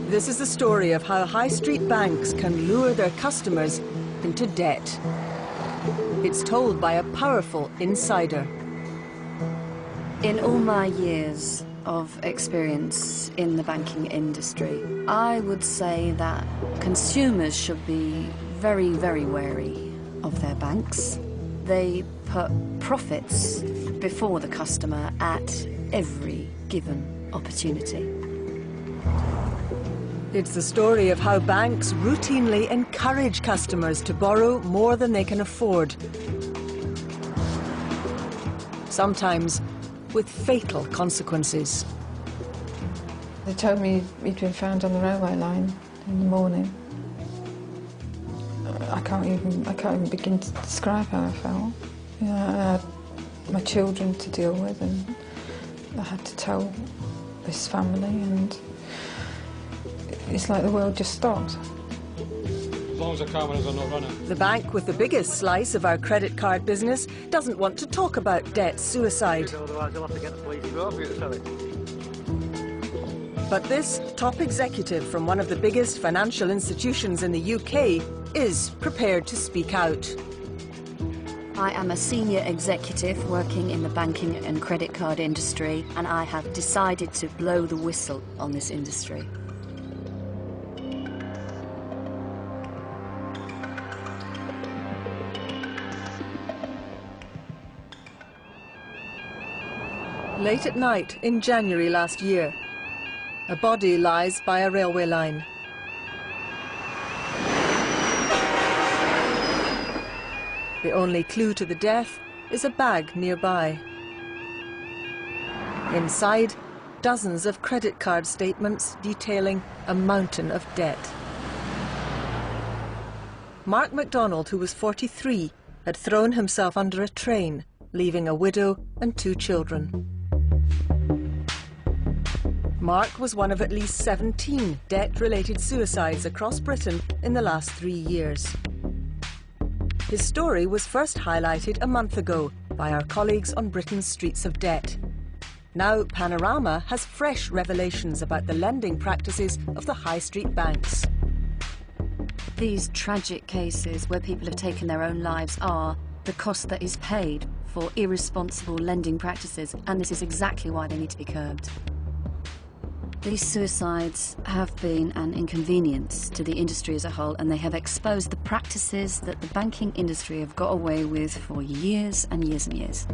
This is the story of how high street banks can lure their customers into debt. It's told by a powerful insider. In all my years of experience in the banking industry, I would say that consumers should be very, very wary of their banks. They put profits before the customer at every given opportunity. It's the story of how banks routinely encourage customers to borrow more than they can afford. Sometimes with fatal consequences. They told me he'd been found on the railway line in the morning. I can't even begin to describe how I felt. You know, I had my children to deal with, and I had to tell this family, and it's like the world just stopped. As long as the car runners are not running. The bank with the biggest slice of our credit card business doesn't want to talk about debt suicide. Otherwise they'll have to get the police involved for you to sell it. But this top executive from one of the biggest financial institutions in the UK is prepared to speak out. I am a senior executive working in the banking and credit card industry, and I have decided to blow the whistle on this industry. Late at night in January last year, a body lies by a railway line. The only clue to the death is a bag nearby. Inside, dozens of credit card statements detailing a mountain of debt. Mark MacDonald, who was 43, had thrown himself under a train, leaving a widow and 2 children. Mark was one of at least 17 debt-related suicides across Britain in the last 3 years. His story was first highlighted a month ago by our colleagues on Britain's Streets of Debt. Now Panorama has fresh revelations about the lending practices of the high street banks. These tragic cases where people have taken their own lives are the cost that is paid for irresponsible lending practices, and this is exactly why they need to be curbed. These suicides have been an inconvenience to the industry as a whole, and they have exposed the practices that the banking industry have got away with for years and years and years.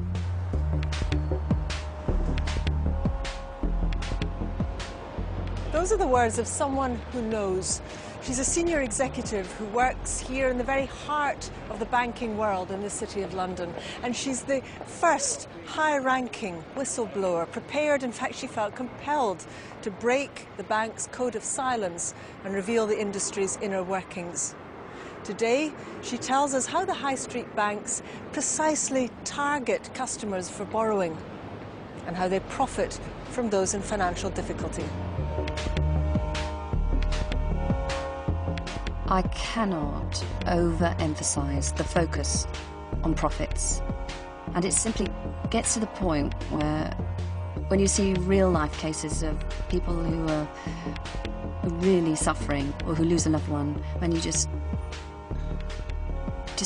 Those are the words of someone who knows. She's a senior executive who works here in the very heart of the banking world in the City of London. And she's the first high-ranking whistleblower, prepared, in fact she felt compelled, to break the bank's code of silence and reveal the industry's inner workings. Today, she tells us how the high street banks precisely target customers for borrowing and how they profit from those in financial difficulty. I cannot overemphasize the focus on profits. And it simply gets to the point where when you see real-life cases of people who are really suffering or who lose a loved one, when you just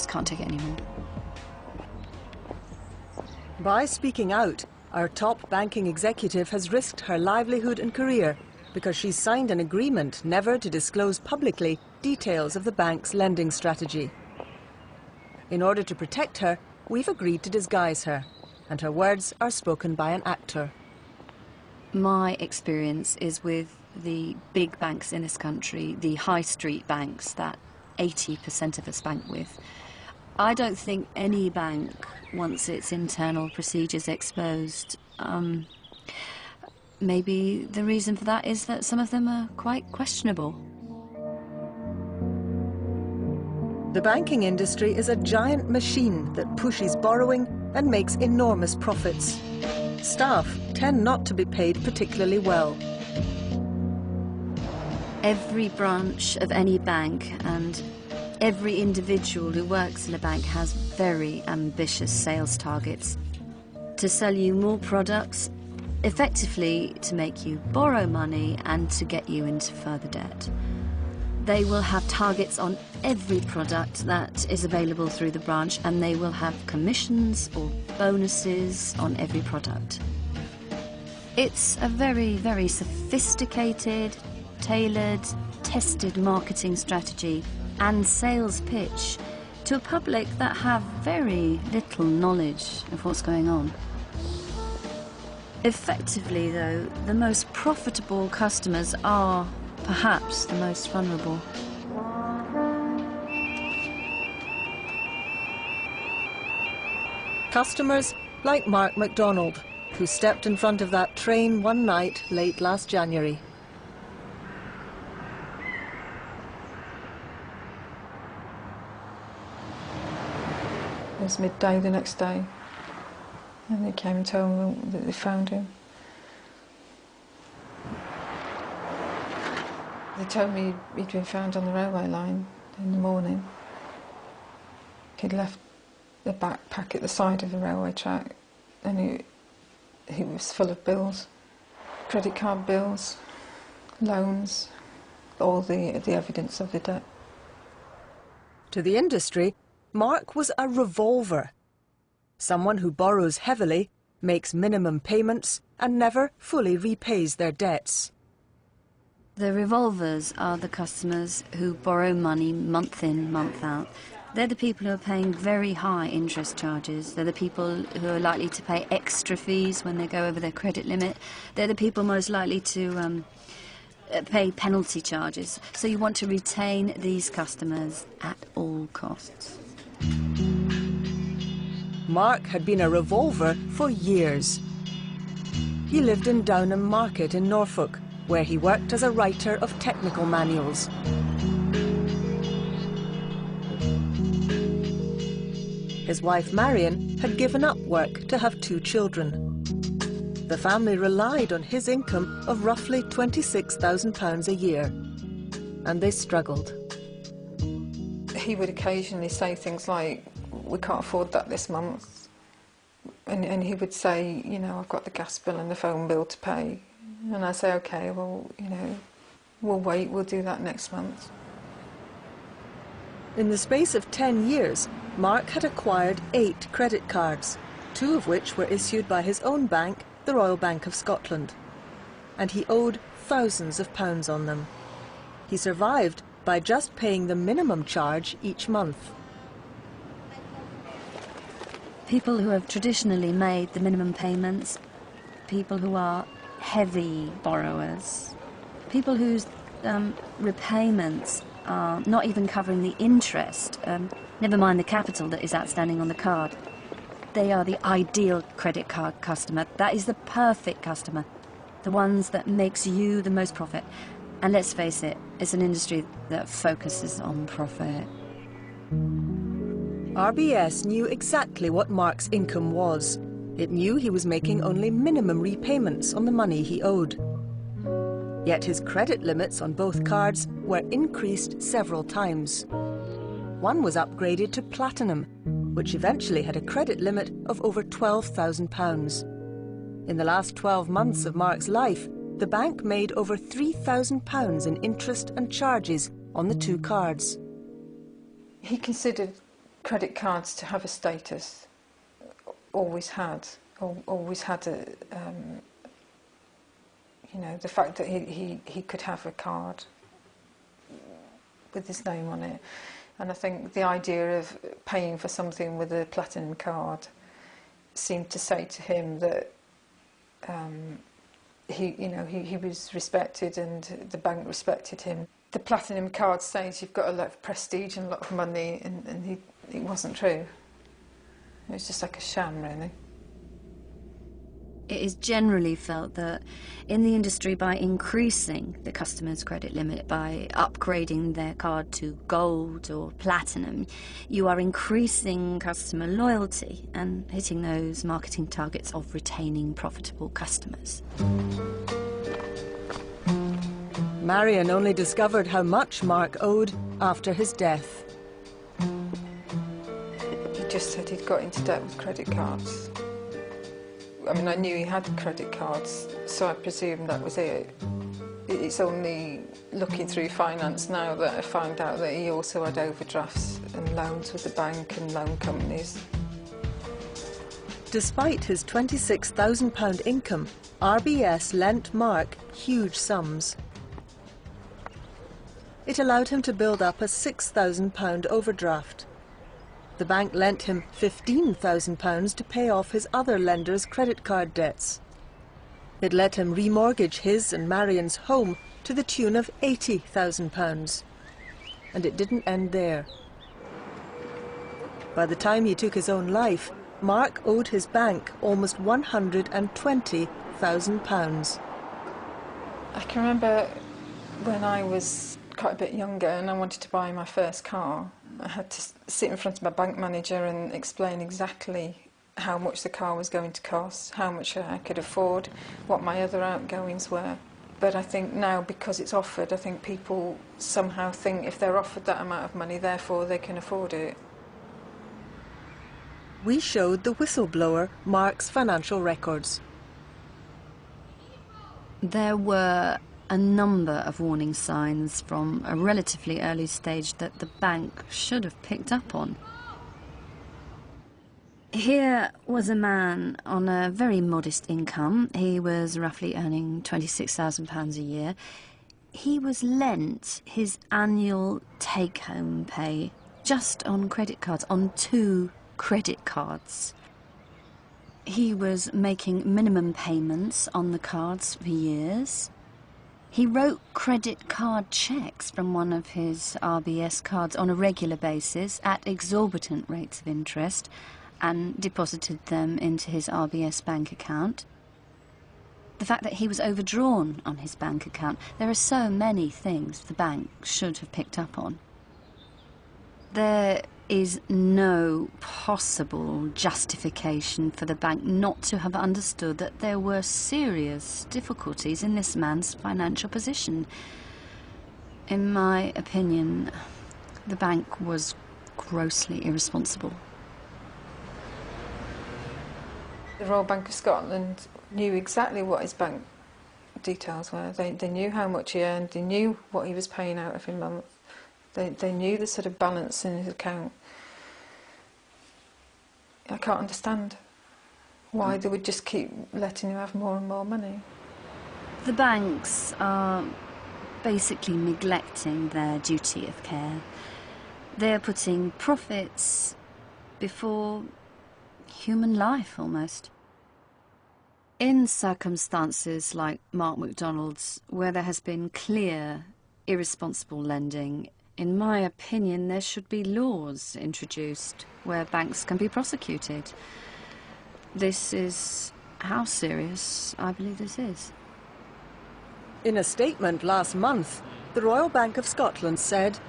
can't take it anymore. By speaking out, our top banking executive has risked her livelihood and career because she's signed an agreement never to disclose publicly details of the bank's lending strategy. In order to protect her, we've agreed to disguise her, and her words are spoken by an actor. My experience is with the big banks in this country, the high street banks that 80% of us bank with. I don't think any bank wants its internal procedures exposed. Maybe the reason for that is that some of them are quite questionable. The banking industry is a giant machine that pushes borrowing and makes enormous profits. Staff tend not to be paid particularly well. Every branch of any bank and every individual who works in a bank has very ambitious sales targets to sell you more products effectively to make you borrow money and to get you into further debt. They will have targets on every product that is available through the branch, and they will have commissions or bonuses on every product. It's a very, very sophisticated, tailored, tested marketing strategy and sales pitch to a public that have very little knowledge of what's going on. Effectively, though, the most profitable customers are perhaps the most vulnerable. Customers like Mark MacDonald, who stepped in front of that train one night late last January. It was midday the next day, and they came and told me that they found him. They told me he'd been found on the railway line in the morning. He'd left a backpack at the side of the railway track, and he was full of bills, credit card bills, loans, all the evidence of the debt. To the industry, Mark was a revolver. Someone who borrows heavily, makes minimum payments, and never fully repays their debts. The revolvers are the customers who borrow money month in, month out. They're the people who are paying very high interest charges. They're the people who are likely to pay extra fees when they go over their credit limit. They're the people most likely to pay penalty charges. So you want to retain these customers at all costs. Mark had been a revolver for years. He lived in Downham Market in Norfolk, where he worked as a writer of technical manuals. His wife Marion had given up work to have 2 children. The family relied on his income of roughly £26,000 a year, and they struggled. He would occasionally say things like, "We can't afford that this month," and he would say, "You know, I've got the gas bill and the phone bill to pay." And I say, "Okay, well, you know, we'll wait, we'll do that next month." In the space of 10 years, Mark had acquired 8 credit cards, 2 of which were issued by his own bank, the Royal Bank of Scotland. And he owed thousands of pounds on them. He survived by just paying the minimum charge each month. People who have traditionally made the minimum payments, people who are heavy borrowers, people whose repayments are not even covering the interest, never mind the capital that is outstanding on the card. They are the ideal credit card customer. That is the perfect customer, the ones that makes you the most profit. And let's face it, it's an industry that focuses on profit. RBS knew exactly what Mark's income was. It knew he was making only minimum repayments on the money he owed. Yet his credit limits on both cards were increased several times. One was upgraded to Platinum, which eventually had a credit limit of over £12,000. In the last 12 months of Mark's life, the bank made over £3,000 in interest and charges on the 2 cards. He considered credit cards to have a status, always had a, you know, the fact that he could have a card with his name on it. And I think the idea of paying for something with a platinum card seemed to say to him that he was respected and the bank respected him. The platinum card says you've got a lot of prestige and a lot of money, and it wasn't true. It was just like a sham, really. It is generally felt that in the industry, by increasing the customer's credit limit, by upgrading their card to gold or platinum, you are increasing customer loyalty and hitting those marketing targets of retaining profitable customers. Marion only discovered how much Mark owed after his death. He just said he'd got into debt with credit cards. I mean, I knew he had credit cards, so I presumed that was it. It's only looking through finance now that I found out that he also had overdrafts and loans with the bank and loan companies. Despite his £26,000 income, RBS lent Mark huge sums. It allowed him to build up a £6,000 overdraft. The bank lent him £15,000 to pay off his other lenders' credit card debts. It let him remortgage his and Marion's home to the tune of £80,000. And it didn't end there. By the time he took his own life, Mark owed his bank almost £120,000. I can remember when I was quite a bit younger and I wanted to buy my first car. I had to sit in front of my bank manager and explain exactly how much the car was going to cost, how much I could afford, what my other outgoings were. But I think now, because it's offered, I think people somehow think if they're offered that amount of money, therefore they can afford it. We showed the whistleblower Mark's financial records. There were a number of warning signs from a relatively early stage that the bank should have picked up on. Here was a man on a very modest income. He was roughly earning £26,000 a year. He was lent his annual take-home pay just on credit cards, on 2 credit cards. He was making minimum payments on the cards for years. He wrote credit card checks from one of his RBS cards on a regular basis at exorbitant rates of interest and deposited them into his RBS bank account. The fact that he was overdrawn on his bank account, there are so many things the bank should have picked up on. There is no possible justification for the bank not to have understood that there were serious difficulties in this man's financial position. In my opinion, the bank was grossly irresponsible. The Royal Bank of Scotland knew exactly what his bank details were. They knew how much he earned, they knew what he was paying out every month. They knew the sort of balance in his account. I can't understand why they would just keep letting him have more and more money. The banks are basically neglecting their duty of care. They're putting profits before human life, almost. In circumstances like Mark MacDonald's, where there has been clear, irresponsible lending, in my opinion, there should be laws introduced where banks can be prosecuted. This is how serious I believe this is. In a statement last month, the Royal Bank of Scotland said,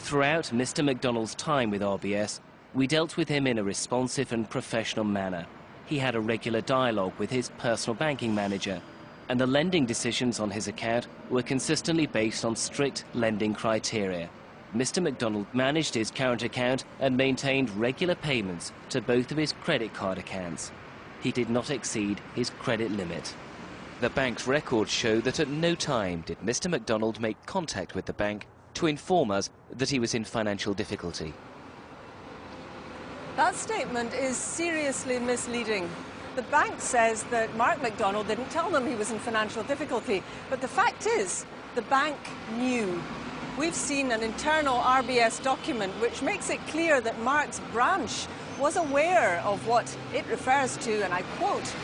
"Throughout Mr. MacDonald's time with RBS, we dealt with him in a responsive and professional manner. He had a regular dialogue with his personal banking manager, and the lending decisions on his account were consistently based on strict lending criteria. Mr. MacDonald managed his current account and maintained regular payments to both of his credit card accounts. He did not exceed his credit limit." The bank's records show that at no time did Mr. MacDonald make contact with the bank to inform us that he was in financial difficulty. that statement is seriously misleading. The bank says that Mark MacDonald didn't tell them he was in financial difficulty, but the fact is, the bank knew. We've seen an internal RBS document which makes it clear that Mark's branch was aware of what it refers to, and I quote,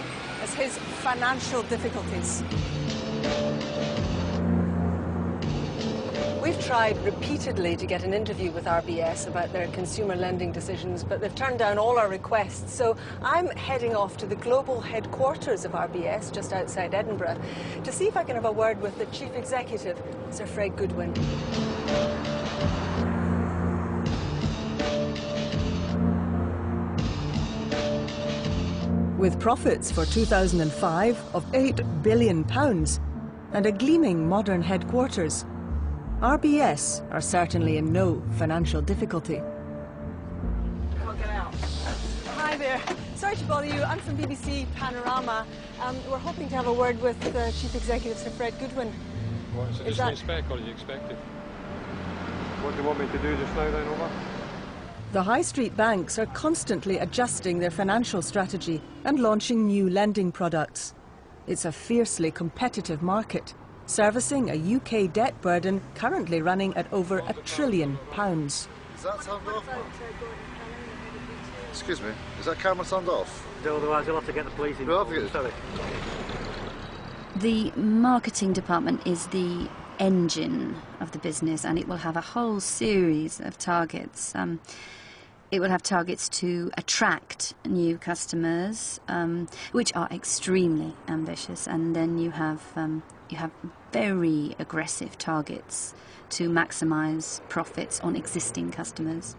as his financial difficulties. We've tried repeatedly to get an interview with RBS about their consumer lending decisions, but they've turned down all our requests. So I'm heading off to the global headquarters of RBS, just outside Edinburgh, to see if I can have a word with the chief executive, Sir Fred Goodwin. With profits for 2005 of £8 billion and a gleaming modern headquarters, RBS are certainly in no financial difficulty. Come on, get out. Hi there. Sorry to bother you. I'm from BBC Panorama. We're hoping to have a word with Chief Executive Sir Fred Goodwin. What, is it just on spec or are you expected? What do you want me to do just now then, over? The high street banks are constantly adjusting their financial strategy and launching new lending products. It's a fiercely competitive market, servicing a UK debt burden currently running at over £1 trillion. Is that sound off? Excuse me, is that camera sound off? Otherwise you'll have to get the police involved. Sorry. The marketing department is the engine of the business, and it will have a whole series of targets. It will have targets to attract new customers, which are extremely ambitious, and then you have very aggressive targets to maximise profits on existing customers.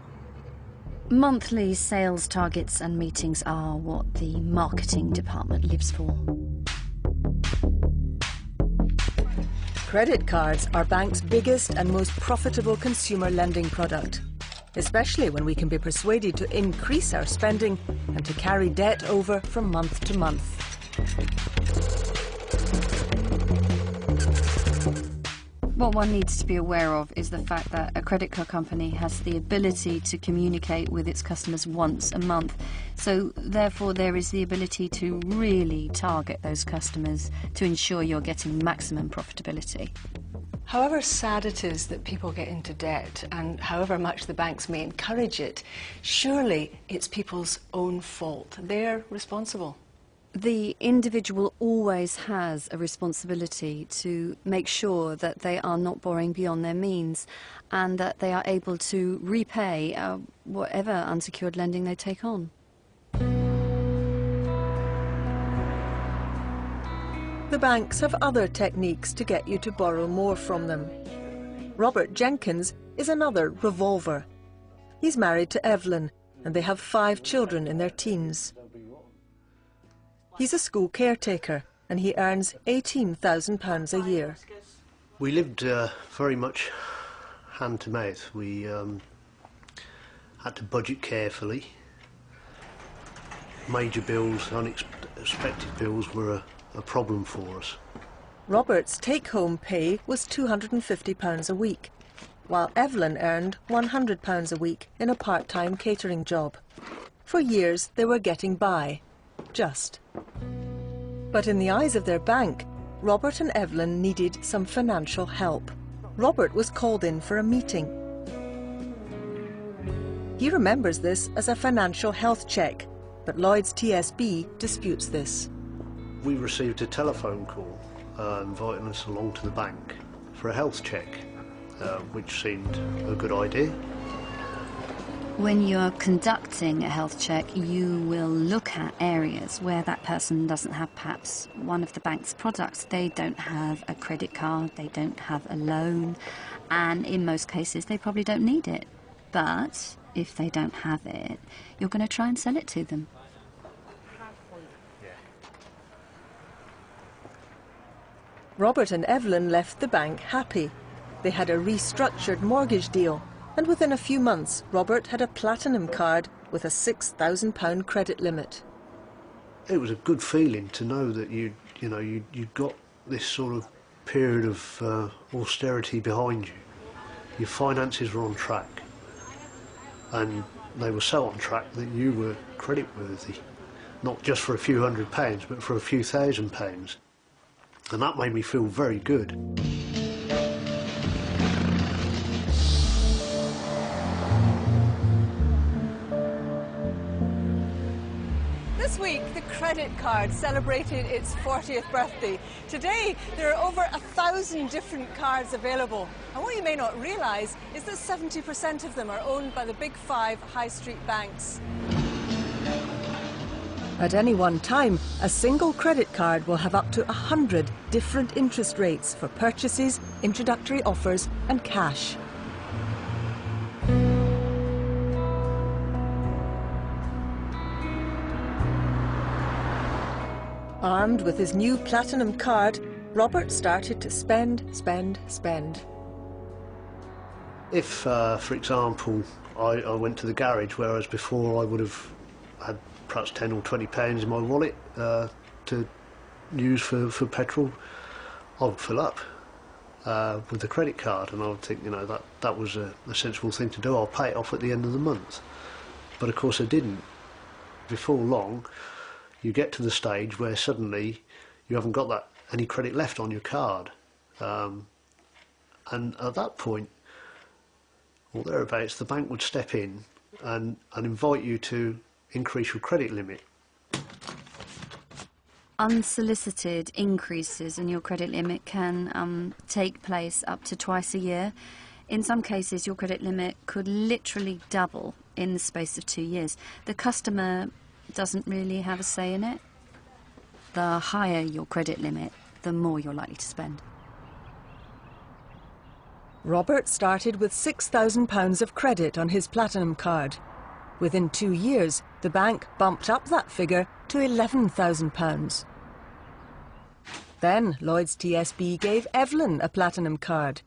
Monthly sales targets and meetings are what the marketing department lives for. Credit cards are banks' biggest and most profitable consumer lending product, especially when we can be persuaded to increase our spending and to carry debt over from month to month. What one needs to be aware of is the fact that a credit card company has the ability to communicate with its customers once a month. So therefore there is the ability to really target those customers to ensure you're getting maximum profitability. However sad it is that people get into debt, and however much the banks may encourage it, surely it's people's own fault. They're responsible. The individual always has a responsibility to make sure that they are not borrowing beyond their means and that they are able to repay whatever unsecured lending they take on. The banks have other techniques to get you to borrow more from them. Robert Jenkins is another revolver. He's married to Evelyn, and they have 5 children in their teens. He's a school caretaker, and he earns £18,000 a year. We lived very much hand to mouth. We had to budget carefully. Major bills, unexpected bills were a problem for us. Robert's take-home pay was £250 a week, while Evelyn earned £100 a week in a part-time catering job. For years they were getting by, just. But in the eyes of their bank, Robert and Evelyn needed some financial help. Robert was called in for a meeting. He remembers this as a financial health check, but Lloyd's TSB disputes this. We received a telephone call inviting us along to the bank for a health check, which seemed a good idea. When you're conducting a health check, you will look at areas where that person doesn't have perhaps one of the bank's products. They don't have a credit card, they don't have a loan, and in most cases they probably don't need it. But if they don't have it, you're going to try and sell it to them. Robert and Evelyn left the bank happy. They had a restructured mortgage deal, and within a few months, Robert had a platinum card with a £6,000 credit limit. It was a good feeling to know that you'd got this sort of period of austerity behind you. Your finances were on track, and they were so on track that you were creditworthy, not just for a few £100s, but for a few £1,000s. And that made me feel very good. This week, the credit card celebrated its 40th birthday. Today, there are over 1,000 different cards available. And what you may not realise is that 70% of them are owned by the big 5 high street banks. At any one time, a single credit card will have up to 100 different interest rates for purchases, introductory offers and cash. Armed with his new platinum card, Robert started to spend. If, for example, I went to the garage, whereas before I would have had perhaps 10 or 20 pounds in my wallet to use for petrol, I would fill up with the credit card, and I would think, you know, that was a sensible thing to do. I'll pay it off at the end of the month. But of course I didn't. Before long, you get to the stage where suddenly you haven't got any credit left on your card. And at that point, or thereabouts, the bank would step in and invite you to increase your credit limit. Unsolicited increases in your credit limit can take place up to twice a year. In some cases, your credit limit could literally double in the space of 2 years. The customer doesn't really have a say in it. The higher your credit limit, the more you're likely to spend. Robert started with £6,000 of credit on his Platinum card. Within 2 years, the bank bumped up that figure to £11,000. Then Lloyds TSB gave Evelyn a Platinum card.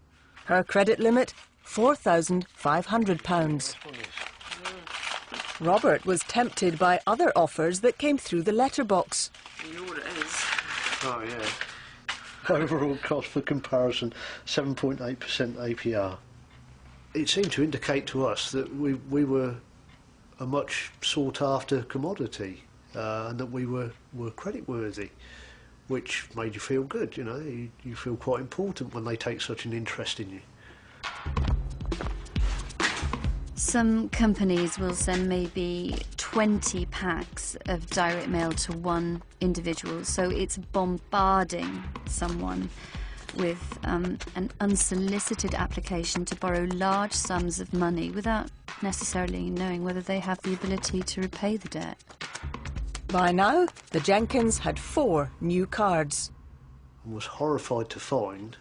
Her credit limit, £4,500. Robert was tempted by other offers that came through the letterbox. You know what it is? Oh yeah. Overall cost for comparison, 7.8% APR. It seemed to indicate to us that we were a much sought after commodity, and that we were creditworthy, which made you feel good, you know. You feel quite important when they take such an interest in you. Some companies will send maybe 20 packs of direct mail to one individual, so it's bombarding someone with an unsolicited application to borrow large sums of money without necessarily knowing whether they have the ability to repay the debt. By now, the Jenkins had 4 new cards. I was horrified to find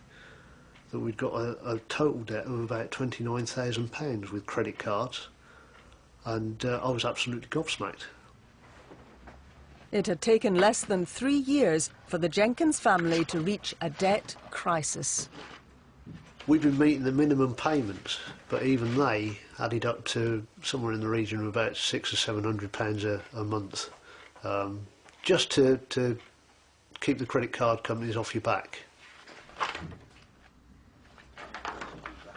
that we'd got a total debt of about £29,000 with credit cards, and I was absolutely gobsmacked. It had taken less than 3 years for the Jenkins family to reach a debt crisis. We'd been meeting the minimum payments, but even they added up to somewhere in the region of about £600 or £700 a month, just to keep the credit card companies off your back.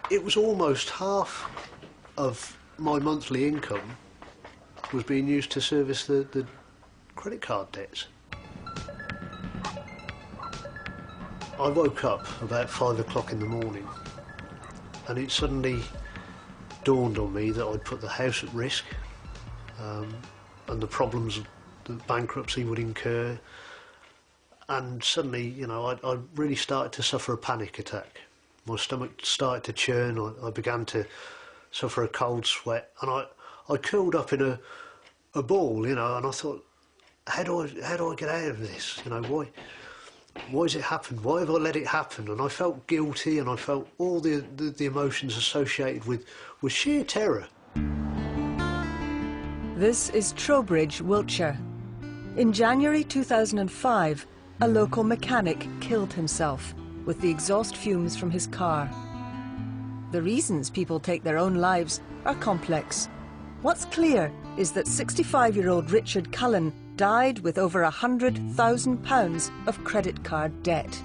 It was almost half of my monthly income was being used to service the credit card debts. I woke up about 5 o'clock in the morning, and it suddenly dawned on me that I'd put the house at risk, and the problems that bankruptcy would incur, and suddenly, you know, I really started to suffer a panic attack. My stomach started to churn, I began to suffer a cold sweat, and I curled up in a ball, you know, and I thought, how do I get out of this? You know, why has it happened? Why have I let it happen? And I felt guilty, and I felt all the emotions associated with sheer terror. This is Trowbridge, Wiltshire. In January 2005, a local mechanic killed himself with the exhaust fumes from his car. The reasons people take their own lives are complex. What's clear is that 65-year-old Richard Cullen died with over £100,000 of credit card debt.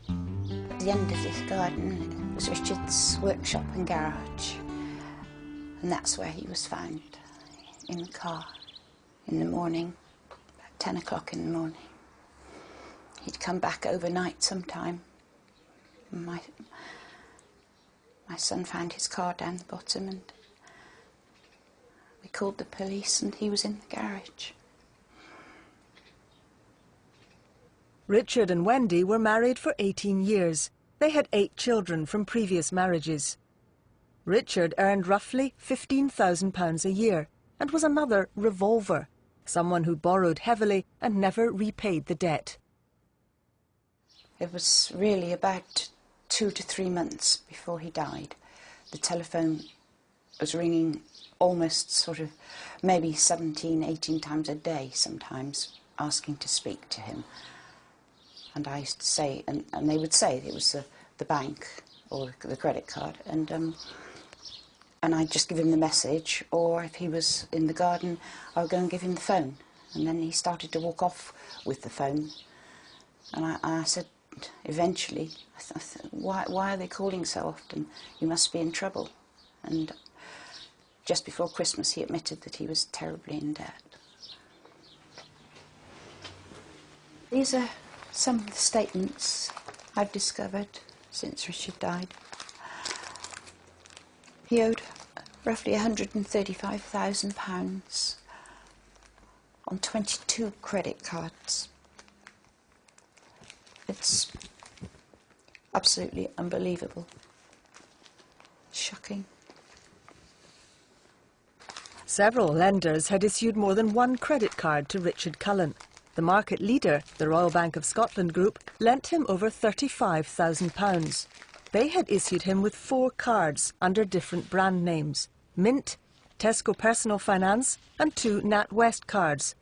At the end of this garden was Richard's workshop and garage, and that's where he was found, in the car, in the morning, about 10 o'clock in the morning. He'd come back overnight sometime. My son found his car down the bottom, and we called the police, and he was in the garage. Richard and Wendy were married for 18 years. They had 8 children from previous marriages. Richard earned roughly £15,000 a year and was another revolver, someone who borrowed heavily and never repaid the debt. It was really about 2 to 3 months before he died. The telephone was ringing almost sort of maybe 17, 18 times a day sometimes, asking to speak to him. And I used to say, and they would say it was the bank or the credit card, and and I'd just give him the message, or if he was in the garden, I would go and give him the phone. And then he started to walk off with the phone. And I said, eventually, why are they calling so often? You must be in trouble. And just before Christmas, he admitted that he was terribly in debt. These are some of the statements I've discovered since Richard died. He owed roughly £135,000 on 22 credit cards. It's absolutely unbelievable. Shocking. Several lenders had issued more than one credit card to Richard Cullen. The market leader, the Royal Bank of Scotland Group, lent him over £35,000. They had issued him with 4 cards under different brand names: Mint, Tesco Personal Finance and 2 NatWest cards,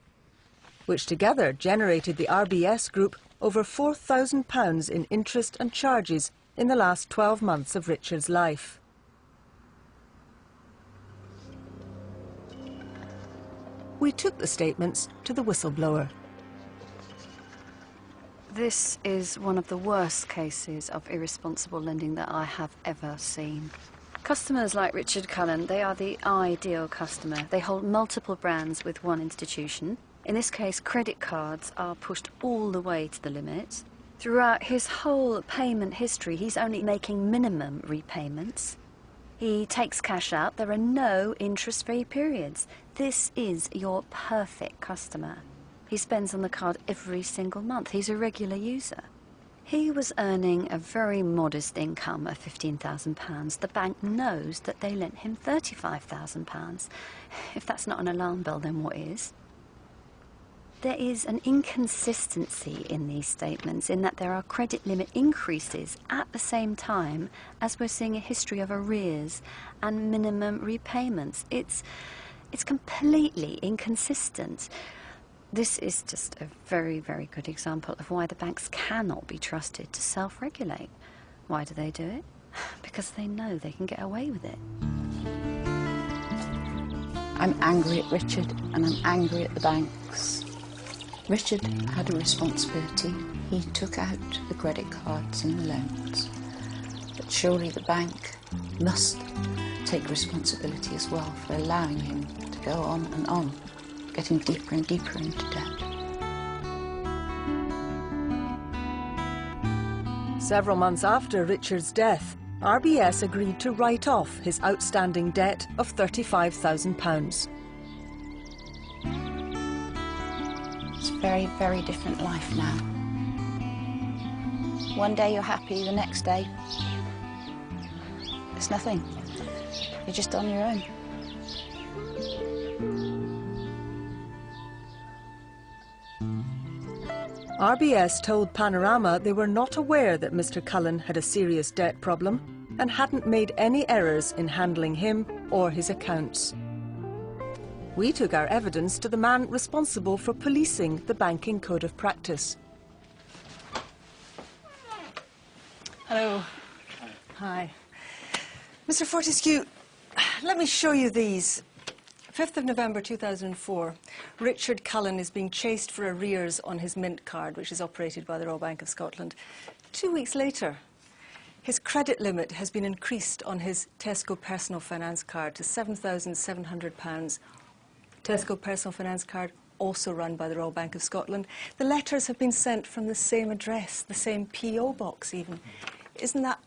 which together generated the RBS Group over £4,000 in interest and charges in the last 12 months of Richard's life. We took the statements to the whistleblower. This is one of the worst cases of irresponsible lending that I have ever seen. Customers like Richard Cullen, they are the ideal customer. They hold multiple brands with one institution. In this case, credit cards are pushed all the way to the limit. Throughout his whole payment history, he's only making minimum repayments. He takes cash out. There are no interest-free periods. This is your perfect customer. He spends on the card every single month. He's a regular user. He was earning a very modest income of £15,000. The bank knows that they lent him £35,000. If that's not an alarm bell, then what is? There is an inconsistency in these statements in that there are credit limit increases at the same time as we're seeing a history of arrears and minimum repayments. It's completely inconsistent. This is just a very, very good example of why the banks cannot be trusted to self-regulate. Why do they do it? Because they know they can get away with it. I'm angry at Richard and I'm angry at the banks. Richard had a responsibility. He took out the credit cards and the loans. But surely the bank must take responsibility as well for allowing him to go on, getting deeper and deeper into debt. Several months after Richard's death, RBS agreed to write off his outstanding debt of £35,000. It's a very, very different life now. One day you're happy, the next day it's nothing. You're just on your own. RBS told Panorama they were not aware that Mr. Cullen had a serious debt problem and hadn't made any errors in handling him or his accounts. We took our evidence to the man responsible for policing the banking code of practice. Hello. Hi. Mr. Fortescue, let me show you these. 5th of November 2004, Richard Cullen is being chased for arrears on his Mint card, which is operated by the Royal Bank of Scotland. 2 weeks later, his credit limit has been increased on his Tesco Personal Finance card to £7,700. Tesco Personal Finance card, also run by the Royal Bank of Scotland. The letters have been sent from the same address, the same PO box even. Isn't that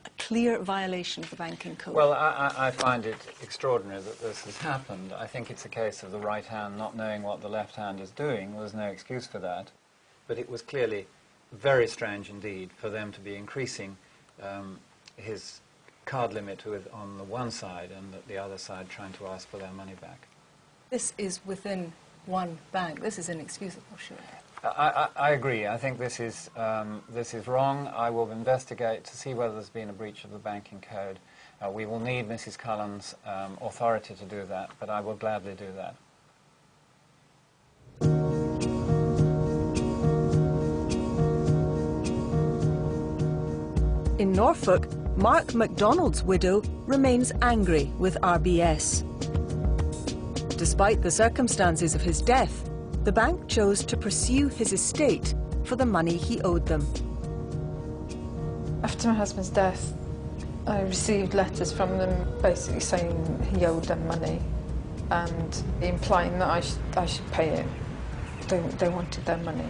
a clear violation of the banking code? Well, I find it extraordinary that this has happened. I think it's a case of the right hand not knowing what the left hand is doing. There's no excuse for that. But it was clearly very strange indeed for them to be increasing his card limit on the one side and the other side trying to ask for their money back. This is within one bank. This is inexcusable, surely. I agree. I think this is wrong. I will investigate to see whether there's been a breach of the banking code. We will need Mrs. Cullen's authority to do that, but I will gladly do that. In Norfolk, Mark MacDonald's widow remains angry with RBS. Despite the circumstances of his death, the bank chose to pursue his estate for the money he owed them. After my husband's death, I received letters from them basically saying he owed them money and implying that I should pay it. They wanted their money.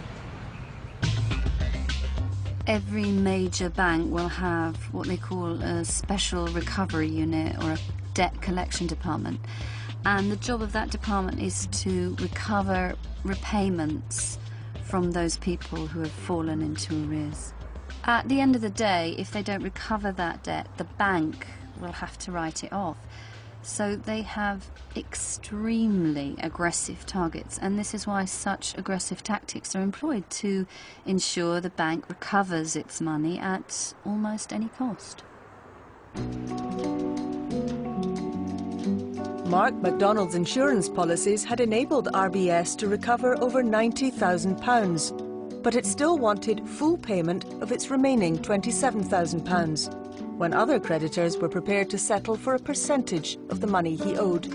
Every major bank will have what they call a special recovery unit or a debt collection department. And the job of that department is to recover repayments from those people who have fallen into arrears. At the end of the day, if they don't recover that debt, the bank will have to write it off. So they have extremely aggressive targets, and this is why such aggressive tactics are employed, to ensure the bank recovers its money at almost any cost. Mark MacDonald's insurance policies had enabled RBS to recover over £90,000, but it still wanted full payment of its remaining £27,000. when other creditors were prepared to settle for a percentage of the money he owed.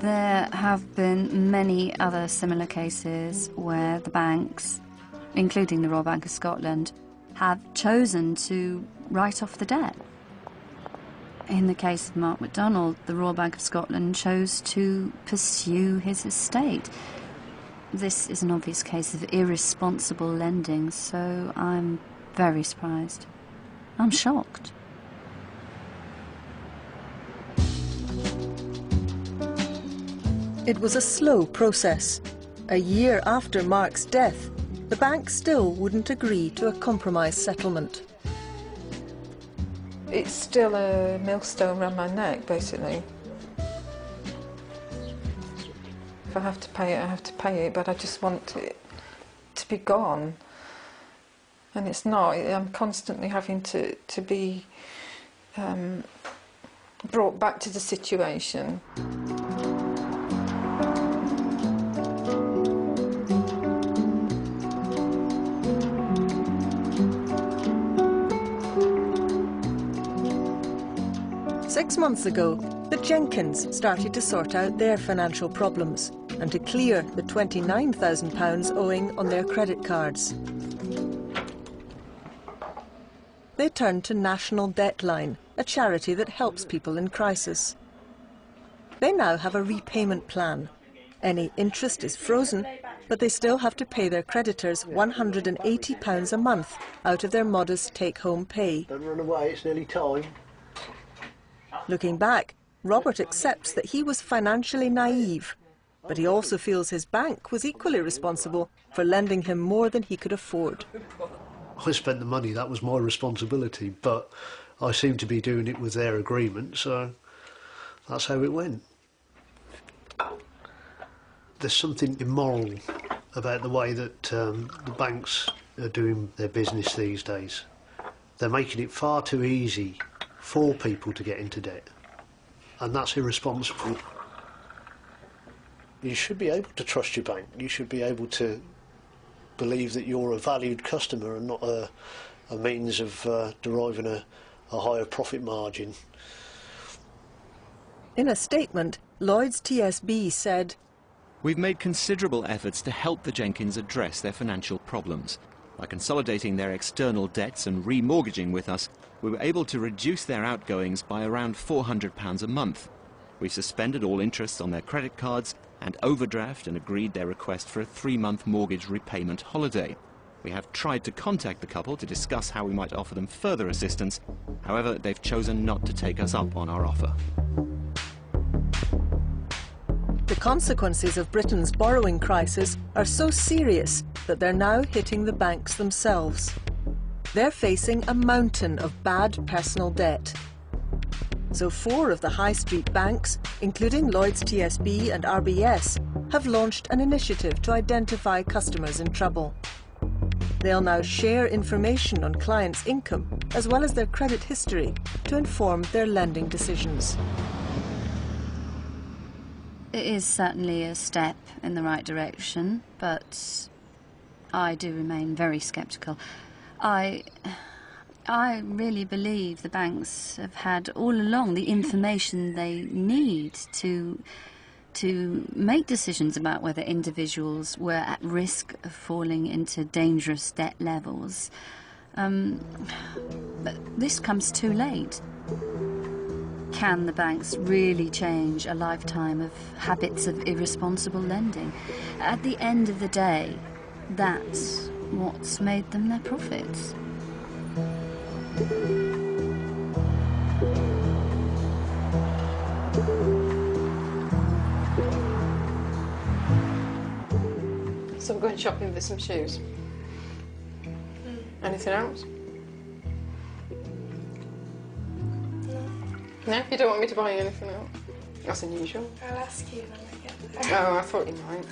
There have been many other similar cases where the banks, including the Royal Bank of Scotland, have chosen to write off the debt. In the case of Mark MacDonald, the Royal Bank of Scotland chose to pursue his estate. This is an obvious case of irresponsible lending, so I'm very surprised. I'm shocked. It was a slow process. A year after Mark's death, the bank still wouldn't agree to a compromise settlement. It's still a millstone around my neck, basically. If I have to pay it, I have to pay it, but I just want it to be gone. And it's not. I'm constantly having to be brought back to the situation. Six months ago, the Jenkins started to sort out their financial problems and to clear the £29,000 owing on their credit cards. They turned to National Debtline, a charity that helps people in crisis. They now have a repayment plan. Any interest is frozen, but they still have to pay their creditors £180 a month out of their modest take-home pay. Don't run away, it's nearly time. Looking back, Robert accepts that he was financially naive, but he also feels his bank was equally responsible for lending him more than he could afford. I spent the money, that was my responsibility, but I seemed to be doing it with their agreement, so that's how it went. There's something immoral about the way that the banks are doing their business these days. They're making it far too easy for people to get into debt, and that's irresponsible. You should be able to trust your bank. You should be able to believe that you're a valued customer and not a means of deriving a higher profit margin. In a statement, Lloyds TSB said, "We've made considerable efforts to help the Jenkins address their financial problems. By consolidating their external debts and remortgaging with us, we were able to reduce their outgoings by around £400 a month. We suspended all interest on their credit cards and overdraft and agreed their request for a 3-month mortgage repayment holiday. We have tried to contact the couple to discuss how we might offer them further assistance. However, they've chosen not to take us up on our offer." the consequences of Britain's borrowing crisis are so serious that they're now hitting the banks themselves. They're facing a mountain of bad personal debt. So 4 of the high street banks, including Lloyds TSB and RBS, have launched an initiative to identify customers in trouble. They'll now share information on clients' income as well as their credit history to inform their lending decisions. It is certainly a step in the right direction, but I do remain very sceptical. I I really believe the banks have had all along the information they need to make decisions about whether individuals were at risk of falling into dangerous debt levels. But this comes too late. Can the banks really change a lifetime of habits of irresponsible lending? At the end of the day, that's what's made them their profits. So we're going shopping for some shoes. Anything else? No, you don't want me to buy anything else? That's unusual. I'll ask you when I get there. Oh, I thought you might.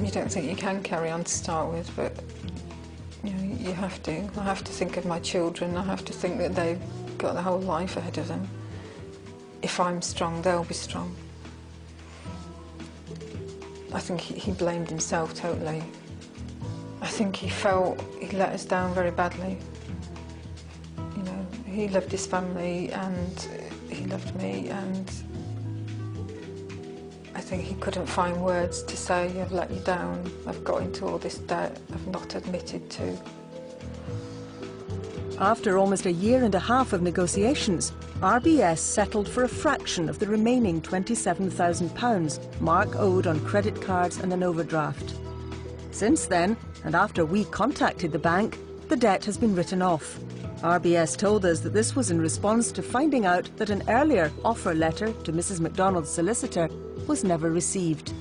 You don't think you can carry on to start with, but you know, you have to. I have to think of my children. I have to think that they've got their whole life ahead of them. If I'm strong, they'll be strong. I think he blamed himself totally. I think he felt he let us down very badly. You know, he loved his family and he loved me, and I think he couldn't find words to say, I've let you down, I've got into all this debt I've not admitted to. After almost a year and a half of negotiations, RBS settled for a fraction of the remaining £27,000 Mark owed on credit cards and an overdraft. Since then, and after we contacted the bank, the debt has been written off. RBS told us that this was in response to finding out that an earlier offer letter to Mrs. MacDonald's solicitor was never received.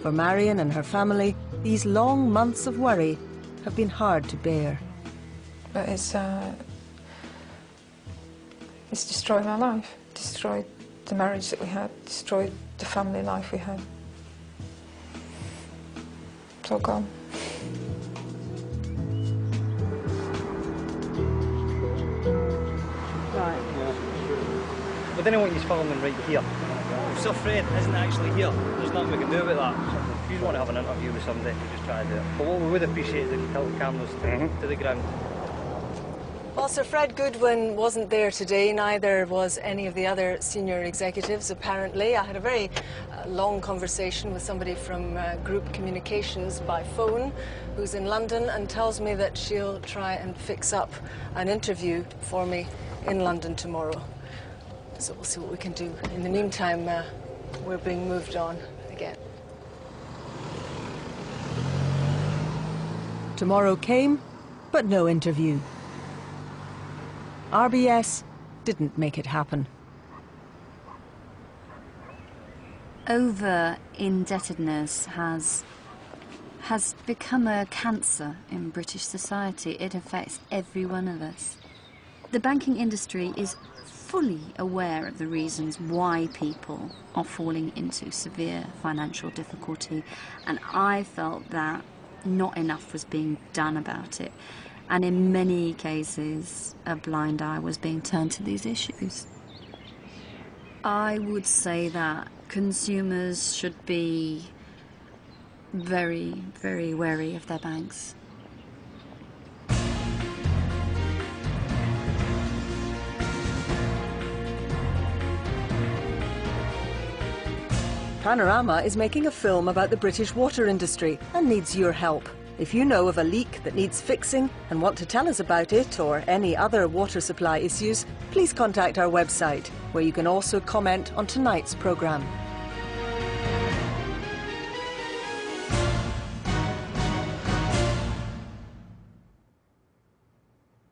For Marion and her family, these long months of worry have been hard to bear. But it's destroyed my life, destroyed the marriage that we had, destroyed the family life we had. It's all gone. Right. Yeah. But then I want you to follow them right here. If Sir Fred isn't actually here, there's nothing we can do about that. If you want to have an interview with somebody, you just try to do it. But what we would appreciate is if you tilt the cameras to the ground. Well, Sir Fred Goodwin wasn't there today, neither was any of the other senior executives, apparently. I had a very long conversation with somebody from Group Communications by phone who's in London and tells me that she'll try and fix up an interview for me in London tomorrow. So we'll see what we can do. In the meantime, we're being moved on again. Tomorrow came, but no interview. RBS didn't make it happen. Over-indebtedness has become a cancer in British society. It affects every one of us. The banking industry is fully aware of the reasons why people are falling into severe financial difficulty, and I felt that not enough was being done about it. And in many cases, a blind eye was being turned to these issues. I would say that consumers should be very, very wary of their banks. Panorama is making a film about the British water industry and needs your help. If you know of a leak that needs fixing and want to tell us about it or any other water supply issues, please contact our website, where you can also comment on tonight's programme.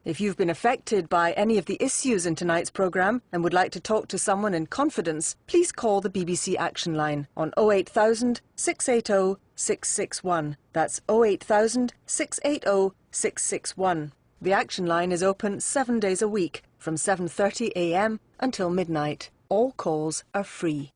If you've been affected by any of the issues in tonight's programme and would like to talk to someone in confidence, please call the BBC Action Line on 08000 680 661. That's 08000 680 661. The Action Line is open 7 days a week from 7:30 AM until midnight. All calls are free.